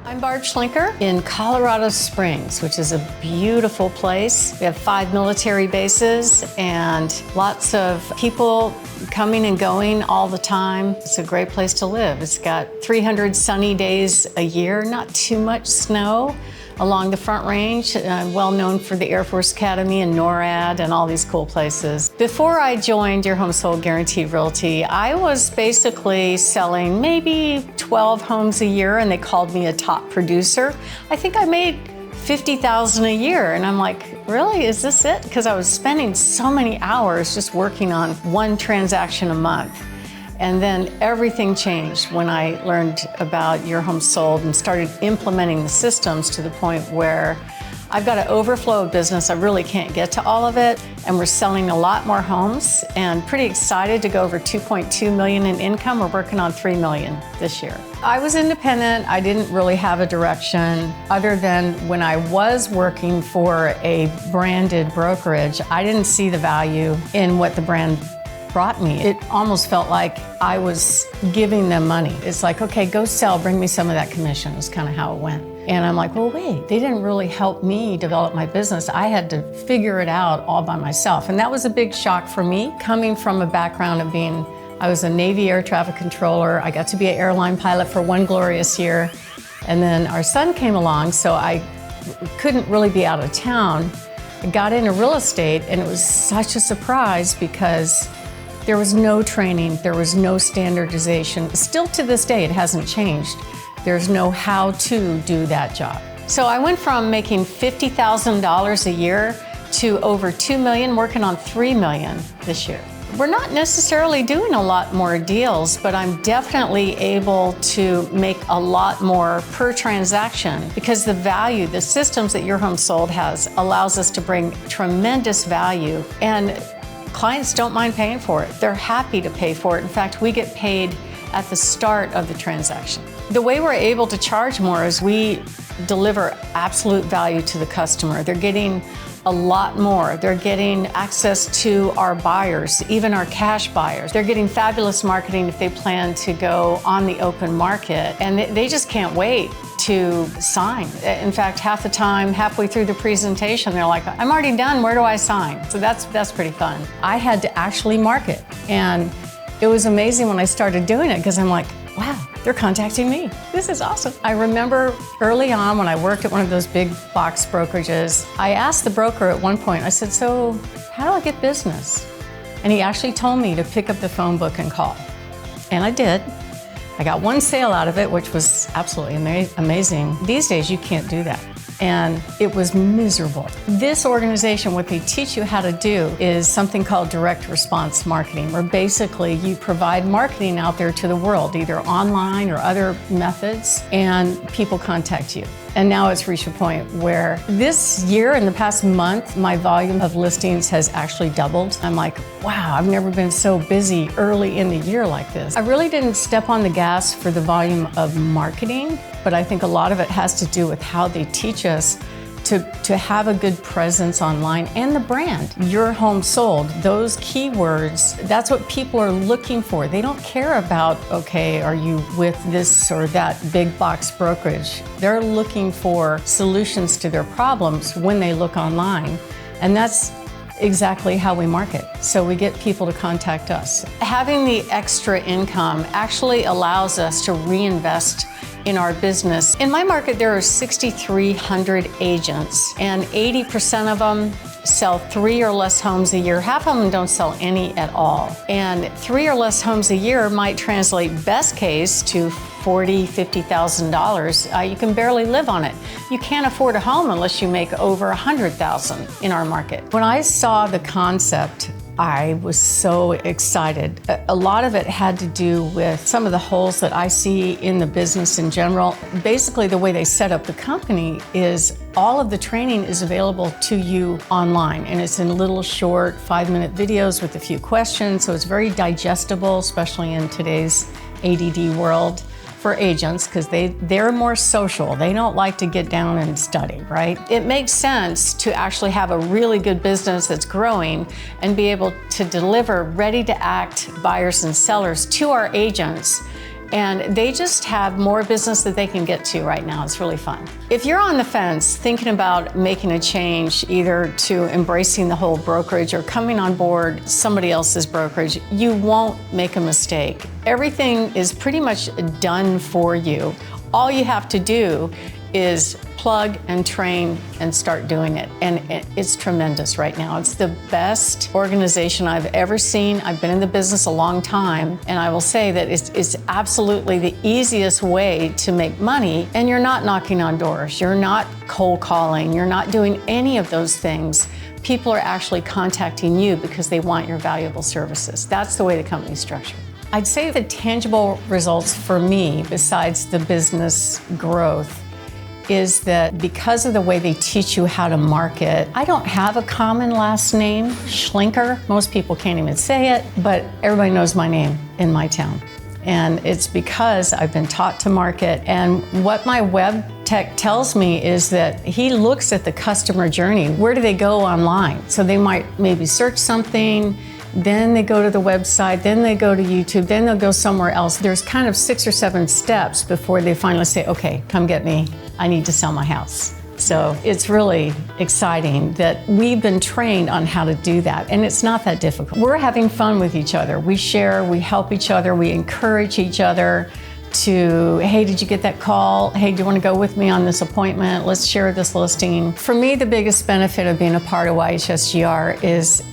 I'm Barb Schlinker in Colorado Springs, which is a beautiful place. We have 5 military bases and lots of people coming and going all the time. It's a great place to live. It's got 300 sunny days a year, not too much snow along the Front Range, well known for the Air Force Academy and NORAD and all these cool places. Before I joined Your Home Sold Guaranteed Realty, I was basically selling maybe 12 homes a year, and they called me a top producer. I think I made $50,000 a year, and I'm like, really, is this it? Because I was spending so many hours just working on one transaction a month. And then everything changed when I learned about Your Home Sold and started implementing the systems to the point where I've got an overflow of business. I really can't get to all of it. And we're selling a lot more homes and pretty excited to go over 2.2 million in income. We're working on 3 million this year. I was independent. I didn't really have a direction other than when I was working for a branded brokerage, I didn't see the value in what the brand brought me. It almost felt like I was giving them money. It's like, okay, go sell, bring me some of that commission, is kind of how it went. And I'm like, well, wait, they didn't really help me develop my business. I had to figure it out all by myself. And that was a big shock for me, coming from a background of I was a Navy air traffic controller. I got to be an airline pilot for one glorious year. And then our son came along, so I couldn't really be out of town. I got into real estate, and it was such a surprise because there was no training, there was no standardization. Still to this day, it hasn't changed. There's no how to do that job. So I went from making $50,000 a year to over 2 million, working on 3 million this year. We're not necessarily doing a lot more deals, but I'm definitely able to make a lot more per transaction because the value, the systems that Your Home Sold has allows us to bring tremendous value, and clients don't mind paying for it. They're happy to pay for it. In fact, we get paid at the start of the transaction. The way we're able to charge more is we deliver absolute value to the customer. They're getting a lot more. They're getting access to our buyers, even our cash buyers. They're getting fabulous marketing if they plan to go on the open market, and they just can't wait to sign. In fact, half the time, halfway through the presentation, they're like, I'm already done, where do I sign? So that's pretty fun. I had to actually market, and it was amazing when I started doing it because I'm like, wow, they're contacting me. This is awesome. I remember early on when I worked at one of those big box brokerages, I asked the broker at one point, I said, so how do I get business? And he actually told me to pick up the phone book and call. And I did. I got one sale out of it, which was absolutely amazing. These days, you can't do that. And it was miserable. This organization, what they teach you how to do is something called direct response marketing, where basically you provide marketing out there to the world, either online or other methods, and people contact you. And now it's reached a point where this year, in the past month, my volume of listings has actually doubled. I'm like, wow, I've never been so busy early in the year like this. I really didn't step on the gas for the volume of marketing, but I think a lot of it has to do with how they teach us to have a good presence online and the brand. Your Home Sold, those keywords, that's what people are looking for. They don't care about, okay, are you with this or that big box brokerage? They're looking for solutions to their problems when they look online. And that's exactly how we market. So we get people to contact us. Having the extra income actually allows us to reinvest in our business. In my market, there are 6,300 agents, and 80% of them sell 3 or less homes a year. Half of them don't sell any at all. And 3 or less homes a year might translate, best case, to $40,000, $50,000. You can barely live on it. You can't afford a home unless you make over $100,000 in our market. When I saw the concept, I was so excited. A lot of it had to do with some of the holes that I see in the business in general. Basically, the way they set up the company is all of the training is available to you online, and it's in little short 5-minute videos with a few questions, so it's very digestible, especially in today's ADD world. For agents, because they're more social. They don't like to get down and study, right? It makes sense to actually have a really good business that's growing and be able to deliver ready-to-act buyers and sellers to our agents and they just have more business that they can get to right now. It's really fun. If you're on the fence thinking about making a change, either to embracing the whole brokerage or coming on board somebody else's brokerage, you won't make a mistake. Everything is pretty much done for you. All you have to do is plug and train and start doing it. And it's tremendous right now. It's the best organization I've ever seen. I've been in the business a long time, and I will say that it's absolutely the easiest way to make money, and you're not knocking on doors. You're not cold calling. You're not doing any of those things. People are actually contacting you because they want your valuable services. That's the way the company's structured. I'd say the tangible results for me, besides the business growth, is that because of the way they teach you how to market, I don't have a common last name, Schlinker. Most people can't even say it, but everybody knows my name in my town. And it's because I've been taught to market. And what my web tech tells me is that he looks at the customer journey. Where do they go online? So they might maybe search something, then they go to the website, then they go to YouTube, then they'll go somewhere else. There's kind of 6 or 7 steps before they finally say, okay, come get me. I need to sell my house. So it's really exciting that we've been trained on how to do that, and it's not that difficult. We're having fun with each other. We share, we help each other, we encourage each other to, hey, did you get that call? Hey, do you want to go with me on this appointment? Let's share this listing. For me, the biggest benefit of being a part of YHSGR is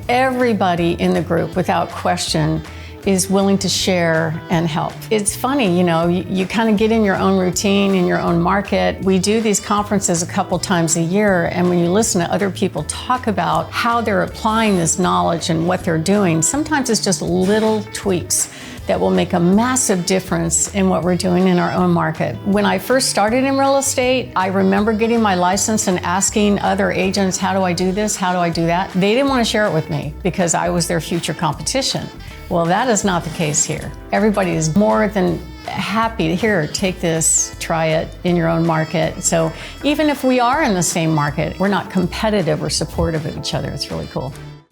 everybody in the group, without question, is willing to share and help. It's funny, you kind of get in your own routine, in your own market. We do these conferences a couple times a year, and when you listen to other people talk about how they're applying this knowledge and what they're doing, sometimes it's just little tweaks that will make a massive difference in what we're doing in our own market. When I first started in real estate, I remember getting my license and asking other agents, how do I do this? How do I do that? They didn't want to share it with me because I was their future competition. Well, that is not the case here. Everybody is more than happy to here, take this, try it in your own market. So even if we are in the same market, we're not competitive or supportive of each other. It's really cool.